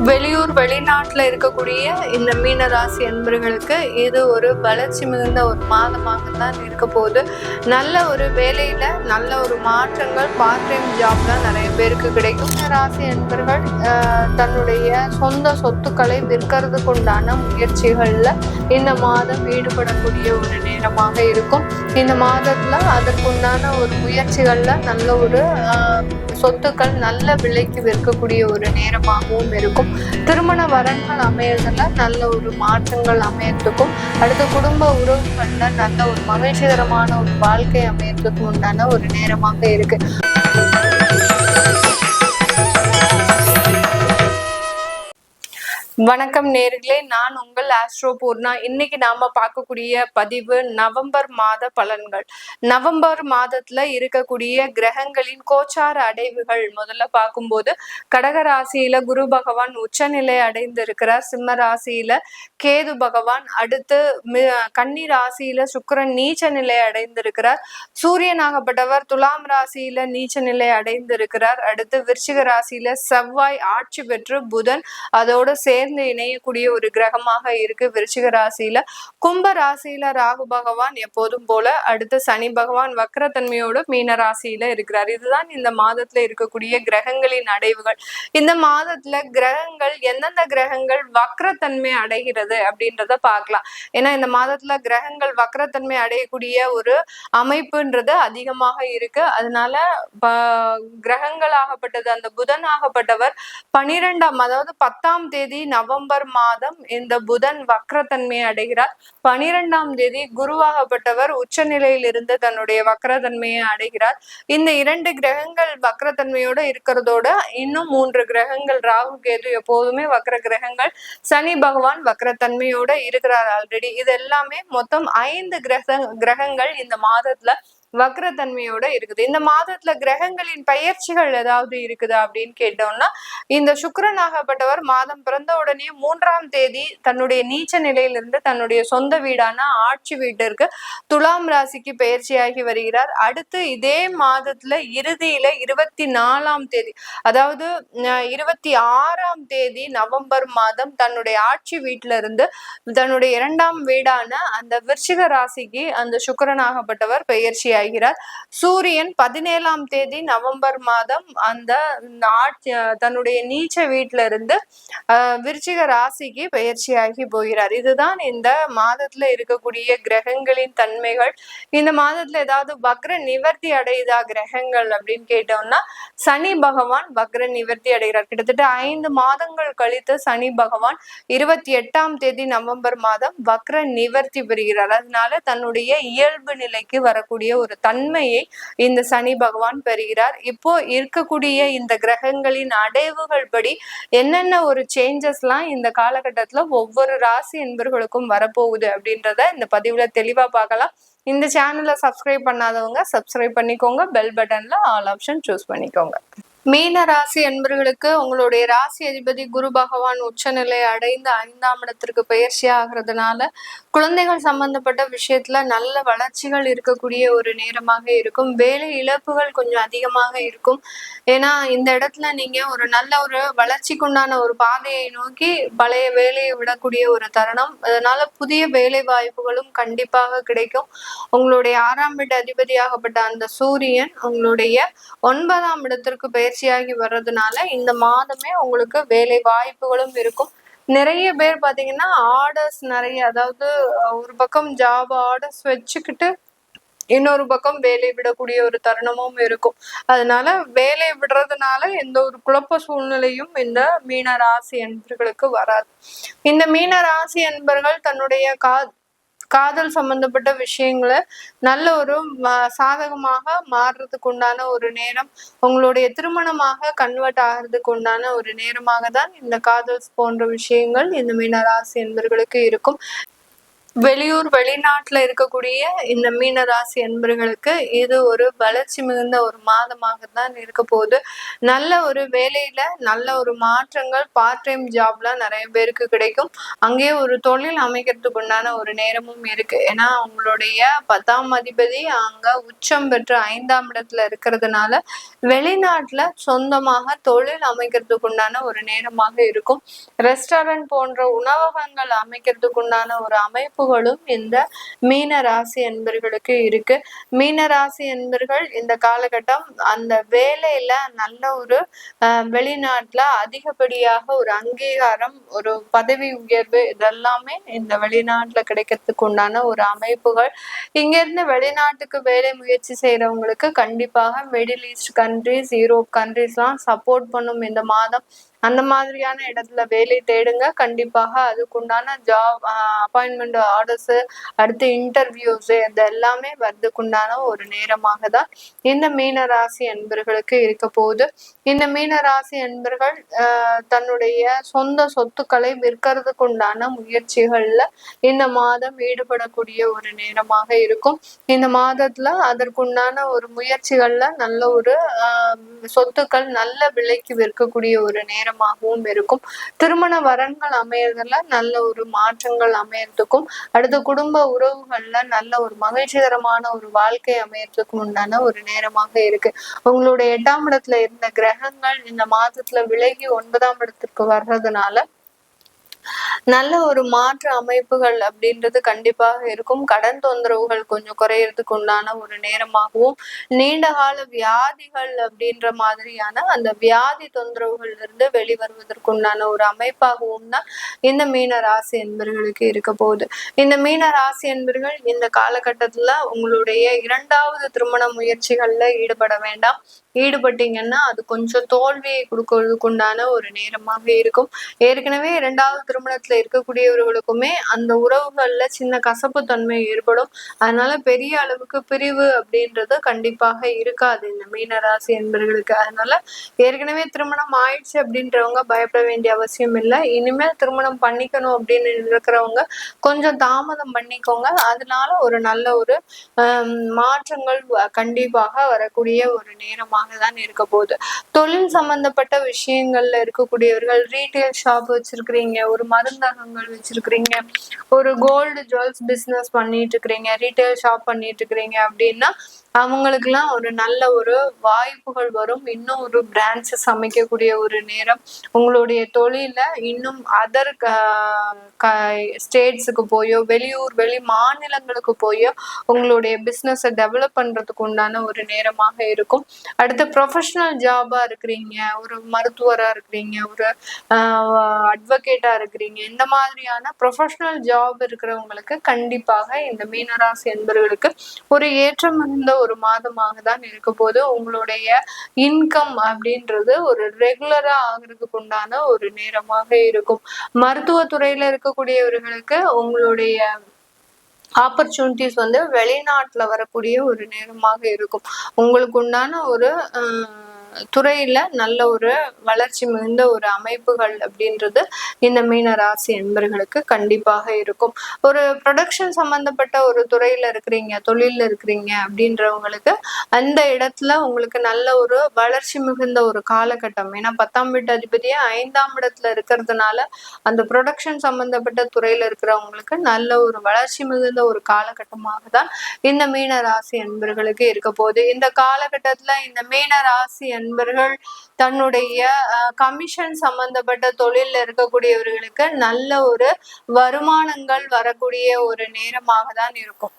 வெளியூர் வெளிநாட்டுல இருக்கக்கூடிய இந்த மீனராசி அன்பர்களுக்கு இது ஒரு வளர்ச்சி மிகுந்த ஒரு மாதமாக தான் இருக்க போகுது. நல்ல ஒரு வேலையில நல்ல ஒரு மாற்றங்கள், பார்ட் டைம் ஜாப் தான் நிறைய பேருக்கு கிடைக்கும். ராசி அன்பர்கள் தன்னுடைய சொந்த சொத்துக்களை விற்கிறதுக்கு உண்டான முயற்சிகள்ல இந்த மாதம் ஈடுபடக்கூடிய ஒரு நேரமாக இருக்கும். இந்த மாதத்துல அதற்குண்டான ஒரு முயற்சிகள்ல நல்ல ஒரு சொத்துக்கள் நல்ல விலைக்கு விற்கக்கூடிய ஒரு நேரமாகவும் இருக்கும். திருமண வரன்கள் அமையறதுல நல்ல ஒரு மாற்றங்கள் அமையறதுக்கும், அடுத்த குடும்ப உறவுகள்ல நல்ல ஒரு மகிழ்ச்சிகரமான ஒரு வாழ்க்கை அமையறதுக்கும் உண்டான ஒரு நேரமாக இருக்கு. வணக்கம் நேர்களே, நான் உங்கள் ஆஸ்ட்ரோ பூர்ணா. இன்னைக்கு நாம பார்க்கக்கூடிய பதிவு நவம்பர் மாத பலன்கள். நவம்பர் மாதத்துல இருக்கக்கூடிய கிரகங்களின் கோச்சார அடைவுகள் முதல்ல பார்க்கும்போது, கடக ராசியில குரு பகவான் உச்சநிலை அடைந்து இருக்கிறார். சிம்ம ராசியில கேது பகவான், அடுத்து கன்னி ராசியில சுக்கிரன் நீச்ச நிலை அடைந்திருக்கிறார். சூரியனாகப்பட்டவர் துலாம் ராசியில நீச்ச நிலை அடைந்திருக்கிறார். அடுத்து விருச்சிக ராசியில செவ்வாய் ஆட்சி பெற்று புதன் அதோட சேர்ந்து இணையக்கூடிய ஒரு கிரகமாக இருக்கு விருச்சிக ராசியில. கும்ப ராசியில ராகு பகவான் எப்போதும் போல, அடுத்து சனி பகவான் வக்ரத்தன்மையோடு மீன ராசியில இருக்கிறார். இதுதான் இந்த மாதத்துல இருக்கக்கூடிய கிரகங்களின் அடைவுகள். இந்த மாதத்துல கிரகங்கள் எந்தெந்த கிரகங்கள் வக்ரத்தன்மை அடைகிறது அப்படின்றத பார்க்கலாம். ஏன்னா இந்த மாதத்துல கிரகங்கள் வக்ரத்தன்மை அடையக்கூடிய ஒரு அமைப்புன்றது அதிகமாக இருக்கு. அதனால கிரகங்களாகப்பட்டது அந்த புதன் ஆகப்பட்டவர் 12ஆம் அதாவது 10ஆம் தேதி நவம்பர் மாதம் இந்த புதன் வக்ரத்தன்மையை அடைகிறார். 12ஆம் தேதி குருவாகப்பட்டவர் உச்சநிலையில் இருந்து தன்னுடைய வக்ரத்தன்மையை அடைகிறார். இந்த 2 கிரகங்கள் வக்ரத்தன்மையோட இருக்கிறதோட இன்னும் 3 கிரகங்கள் ராகு கேது எப்போதுமே வக்ர கிரகங்கள், சனி பகவான் வக்ரத்தன்மையோட இருக்கிறார் ஆல்ரெடி. இது எல்லாமே மொத்தம் 5 கிரகங்கள் இந்த மாதத்துல வக்ரத்தன்மையோட இருக்குது. இந்த மாதத்துல கிரகங்களின் பயிற்சிகள் ஏதாவது இருக்குதா அப்படின்னு கேட்டோம்னா, இந்த சுக்கிரனாகப்பட்டவர் மாதம் பிறந்த உடனே 3ஆம் தேதி தன்னுடைய நீச்ச நிலையிலிருந்து தன்னுடைய சொந்த வீடான ஆட்சி வீட்டிற்கு துலாம் ராசிக்கு பயிற்சியாகி வருகிறார். அடுத்து இதே மாதத்துல இறுதியில 24ஆம் தேதி அதாவது 26ஆம் தேதி நவம்பர் மாதம் தன்னுடைய ஆட்சி வீட்டில இருந்து தன்னுடைய 2ஆம் வீடான அந்த விருச்சிக ராசிக்கு அந்த சுக்கிரனாகப்பட்டவர் பயிற்சியாகிறார். சூரியன் 17ஆம் தேதி நவம்பர் மாதம் அந்த தன்னுடைய நீச்ச வீட்டில இருந்து விருச்சிக ராசிக்கு பயிற்சியாகி போகிறார். இதுதான் இந்த மாதத்துல இருக்கக்கூடிய கிரகங்களின் தன்மைகள். இந்த மாதத்துல ஏதாவது வக்ர நிவர்த்தி அடையுதா கிரகங்கள் அப்படின்னு கேட்டோம்னா, சனி பகவான் வக்ர நிவர்த்தி அடைகிறார். கிட்டத்தட்ட 5 மாதங்கள் கழித்து சனி பகவான் 28ஆம் தேதி நவம்பர் மாதம் வக்ர நிவர்த்தி பெறுகிறார். அதனால தன்னுடைய இயல்பு நிலைக்கு வரக்கூடிய ஒரு தன்மையை இந்த சனி பகவான் பெறுகிறார். இப்போ இருக்கக்கூடிய இந்த கிரகங்களின் அடைவுகள் படி என்னென்ன ஒரு சேஞ்சஸ் எல்லாம் இந்த காலகட்டத்துல ஒவ்வொரு ராசி என்பர்களுக்கும் வரப்போகுது அப்படின்றத இந்த பதிவுல தெளிவா பார்க்கலாம். இந்த சேனலை சப்ஸ்கிரைப் பண்ணாதவங்க சப்ஸ்கிரைப் பண்ணிக்கோங்க. பெல் பட்டன்ல ஆல் ஆப்ஷன் சூஸ் பண்ணிக்கோங்க. மீன ராசி என்பர்களுக்கு உங்களுடைய ராசி அதிபதி குரு பகவான் உச்சநிலை அடைந்து 5ஆம் இடத்திற்கு பயிற்சி ஆகிறதுனால குழந்தைகள் சம்பந்தப்பட்ட விஷயத்துல நல்ல வளர்ச்சிகள் இருக்கக்கூடிய ஒரு நேரமாக இருக்கும். வேலை இழப்புகள் கொஞ்சம் அதிகமாக இருக்கும். ஏன்னா இந்த இடத்துல நீங்க ஒரு நல்ல ஒரு வளர்ச்சிக்குண்டான ஒரு பாதையை நோக்கி பழைய வேலையை விடக்கூடிய ஒரு தருணம். அதனால புதிய வேலை வாய்ப்புகளும் கண்டிப்பாக கிடைக்கும். உங்களுடைய 6ஆம் வீட்டு அதிபதியாகப்பட்ட அந்த சூரியன் உங்களுடைய 9ஆம் இடத்திற்கு பயிற்சியாகி வர்றதுனால இந்த மாதமே உங்களுக்கு வேலை வாய்ப்புகளும் இருக்கும். நிறைய பேர் பாத்தீங்கன்னா ஆர்டர்ஸ் நிறைய, அதாவது ஒரு பக்கம் ஜாப் ஆர்டர்ஸ் வச்சுக்கிட்டு இன்னொரு பக்கம் வேலை விடக்கூடிய ஒரு தருணமும் இருக்கும். அதனால வேலை விடுறதுனால எந்த ஒரு குழப்ப சூழ்நிலையும் இந்த மீன ராசி என்பர்களுக்கு வராது. இந்த மீன ராசி என்பர்கள் தன்னுடைய காதல் சம்பந்தப்பட்ட விஷயங்களை நல்ல ஒரு சாதகமாக மாறுறதுக்கு உண்டான ஒரு நேரம், உங்களுடைய திருமணமாக கன்வெர்ட் ஆகிறதுக்கு உண்டான ஒரு நேரமாக தான் இந்த காதல் போன்ற விஷயங்கள் இந்த மீனராசி என்பவர்களுக்கு இருக்கும். வெளியூர் வெளிநாட்டுல இருக்கக்கூடிய இந்த மீன ராசி அன்பர்களுக்கு இது ஒரு வளர்ச்சி மிகுந்த ஒரு மாதமாக தான் இருக்க போகுது. நல்ல ஒரு வேலையில நல்ல ஒரு மாற்றங்கள், பார்ட் டைம் ஜாப்ல நிறைய பேருக்கு கிடைக்கும். அங்கேயே ஒரு தொழில் அமைக்கிறதுக்கு உண்டான ஒரு நேரமும் இருக்கு. ஏன்னா உங்களுடைய 10ஆம் அதிபதி அங்க உச்சம் பெற்று 5ஆம் இடத்துல இருக்கிறதுனால வெளிநாட்டுல சொந்தமாக தொழில் அமைக்கிறதுக்கு உண்டான ஒரு நேரமாக இருக்கும். ரெஸ்டாரண்ட் போன்ற உணவகங்கள் அமைக்கிறதுக்கு உண்டான ஒரு அமைப்பு இந்த மீன ராசி என்பர்களுக்கு இருக்கு. மீன ராசி என்பர்கள் இந்த காலகட்டம் அந்த வேலையில நல்ல ஒரு வெளிநாட்டுல அதிகப்படியாக ஒரு அங்கீகாரம், ஒரு பதவி உயர்வு இதெல்லாமே இந்த வெளிநாட்டுல கிடைக்கிறதுக்கு உண்டான ஒரு அமைப்புகள். இங்க இருந்து வெளிநாட்டுக்கு வேலை முயற்சி செய்யறவங்களுக்கு கண்டிப்பாக middle east countries, Europe countries எல்லாம் சப்போர்ட் பண்ணும் இந்த மாதம். அந்த மாதிரியான இடத்துல வேலை தேடுங்க. கண்டிப்பாக அதுக்குண்டான ஜாப் அப்பாயின்மெண்ட் ஆர்டர்ஸ், அடுத்து இன்டர்வியூஸ் இது எல்லாமே வரதுக்குண்டான ஒரு நேரமாக தான் இந்த மீன ராசி அன்பர்களுக்கு இருக்க போகுது. இந்த மீன ராசி அன்பர்கள் தன்னுடைய சொந்த சொத்துக்களை விற்கிறதுக்கு உண்டான முயற்சிகள்ல இந்த மாதம் ஈடுபடக்கூடிய ஒரு நேரமாக இருக்கும். இந்த மாதத்துல அதற்குண்டான ஒரு முயற்சிகள்ல நல்ல ஒரு சொத்துக்கள் நல்ல விலைக்கு விற்கக்கூடிய ஒரு நேரமாகவும் இருக்கும். திருமண வரன்கள் அமையறதுல நல்ல ஒரு மாற்றங்கள் அமையறதுக்கும், அடுத்த குடும்ப உறவுகள்ல நல்ல ஒரு மகிழ்ச்சிகரமான ஒரு வாழ்க்கை அமையறதுக்கும் உண்டான ஒரு நேரமாக இருக்கு. உங்களுடைய 8ஆம் இடத்துல இருந்த கிரகங்கள் இந்த மாதத்துல விலகி 9ஆம் இடத்திற்கு வர்றதுனால நல்ல ஒரு மாற்று அமைப்புகள் அப்படின்றது கண்டிப்பாக இருக்கும். கடன் தொந்தரவுகள் கொஞ்சம் குறையறதுக்கு உண்டான ஒரு நேரமாகவும், நீண்ட கால வியாதிகள் அப்படின்ற மாதிரியான அந்த வியாதி தொந்தரவுகள் இருந்து வெளிவருவதற்குண்டான ஒரு அமைப்பாகவும் தான் இந்த மீன ராசி என்பர்களுக்கு இருக்க போகுது. இந்த மீன ராசி என்பர்கள் இந்த காலகட்டத்துல உங்களுடைய 2வது திருமண முயற்சிகள்ல ஈடுபட வேண்டாம். ஈடுபட்டீங்கன்னா அது கொஞ்சம் தோல்வியை கொடுக்கறதுக்குண்டான ஒரு நேரமாக இருக்கும். ஏற்கனவே 2வது திருமணத்துல இருக்கக்கூடியவர்களுக்குமே அந்த உறவுகள்ல சின்ன கசப்பு தன்மை ஏற்படும். அதனால பெரிய அளவுக்கு பிரிவு அப்படின்றது கண்டிப்பாக இருக்காது இந்த மீனராசி என்பர்களுக்கு. அதனால ஏற்கனவே திருமணம் ஆயிடுச்சு அப்படின்றவங்க பயப்பட வேண்டிய அவசியம் இல்லை. இனிமேல் திருமணம் பண்ணிக்கணும் அப்படின்னு இருக்கிறவங்க கொஞ்சம் தாமதம் பண்ணிக்கோங்க. அதனால ஒரு நல்ல ஒரு மாற்றங்கள் கண்டிப்பாக வரக்கூடிய ஒரு நேரமாக தான் இருக்க போகுது. தொழில் சம்பந்தப்பட்ட விஷயங்கள்ல இருக்கக்கூடியவர்கள், ரீட்டைல் ஷாப் வச்சிருக்கிறீங்க, ஒரு மருந்தகங்கள் வச்சிருக்கிறீங்க, ஒரு கோல்டு ஜுவல்ஸ் பிசினஸ் பண்ணிட்டு இருக்கிறீங்க, ரீட்டைல் ஷாப் பண்ணிட்டு இருக்கிறீங்க அப்படின்னா அவங்களுக்குலாம் ஒரு நல்ல ஒரு வாய்ப்புகள் வரும். இன்னும் ஒரு பிரான்ச்சஸ் அமைக்கக்கூடிய ஒரு நேரம். உங்களுடைய தொழில இன்னும் அதர் ஸ்டேட்ஸுக்கு போயோ, வெளியூர் வெளி மாநிலங்களுக்கு போயோ உங்களுடைய பிசினஸை டெவலப் பண்றதுக்கு உண்டான ஒரு நேரமாக இருக்கும். அடுத்து ப்ரொஃபஷனல் ஜாபா இருக்கிறீங்க, ஒரு மருத்துவரா இருக்கிறீங்க, ஒரு அட்வொகேட்டா இருக்கிறீங்க, இந்த மாதிரியான ப்ரொஃபஷனல் ஜாப் இருக்கிறவங்களுக்கு கண்டிப்பாக இந்த மீனராசி என்பவர்களுக்கு ஒரு ஏற்றம் மிகுந்த ஒரு மாதமாக தான் இருக்க போது. உங்களுடைய இன்கம் அப்படின்றது ஒரு ரெகுலரா ஆகிறதுக்கு உண்டான ஒரு நேரமாக இருக்கும். மருத்துவத்துறையில இருக்கக்கூடியவர்களுக்கு உங்களுடைய ஆப்பர்ச்சுனிட்டிஸ் வெளிநாட்டுல வரக்கூடிய ஒரு நேரமாக இருக்கும். உங்களுக்கு உண்டான ஒரு துறையில நல்ல ஒரு வளர்ச்சி மிகுந்த ஒரு அமைப்புகள் அப்படின்றது இந்த மீன ராசி என்பர்களுக்கு கண்டிப்பாக இருக்கும். ஒரு ப்ரொடக்ஷன் சம்பந்தப்பட்ட ஒரு துறையில இருக்கிறீங்க, தொழில இருக்கிறீங்க அப்படின்றவங்களுக்கு அந்த இடத்துல உங்களுக்கு நல்ல ஒரு வளர்ச்சி மிகுந்த ஒரு காலகட்டம். ஏன்னா 10ஆம் வீட்டு அதிபதியே 5ஆம் இடத்துல இருக்கிறதுனால அந்த ப்ரொடக்ஷன் சம்பந்தப்பட்ட துறையில இருக்கிறவங்களுக்கு நல்ல ஒரு வளர்ச்சி மிகுந்த ஒரு காலகட்டமாக தான் இந்த மீன ராசி என்பர்களுக்கு இருக்க போகுது. இந்த காலகட்டத்துல இந்த மீன ராசி என்பர்கள் தன்னுடைய கமிஷன் சம்பந்தப்பட்ட தொழில இருக்கக்கூடியவர்களுக்கு நல்ல ஒரு வருமானங்கள் வரக்கூடிய ஒரு நேரமாக தான் இருக்கும்.